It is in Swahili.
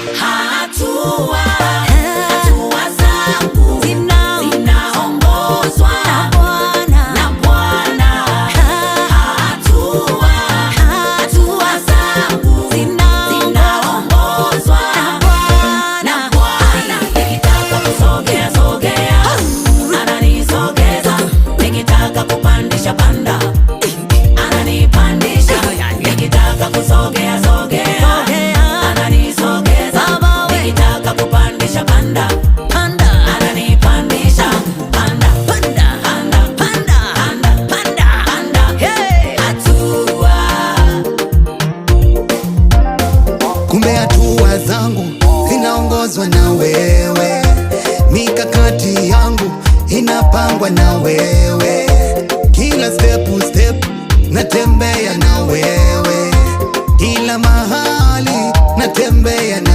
Hatua zangu zinaongozwa na Bwana. Hatua zangu zinaongozwa na Bwana. Nikitaka kusogea ananisogeza, nikitaka kupandisha panda ananipandisha, nikitaka kusogea ananisogeza, nikitaka kupandisha panda ananipandisha. Panda. Hatua. Kumbe hatua zangu zinaongozwa na wewe, mikakati yangu inapangwa na wewe, kila step natembea na wewe, kila mahali natembea na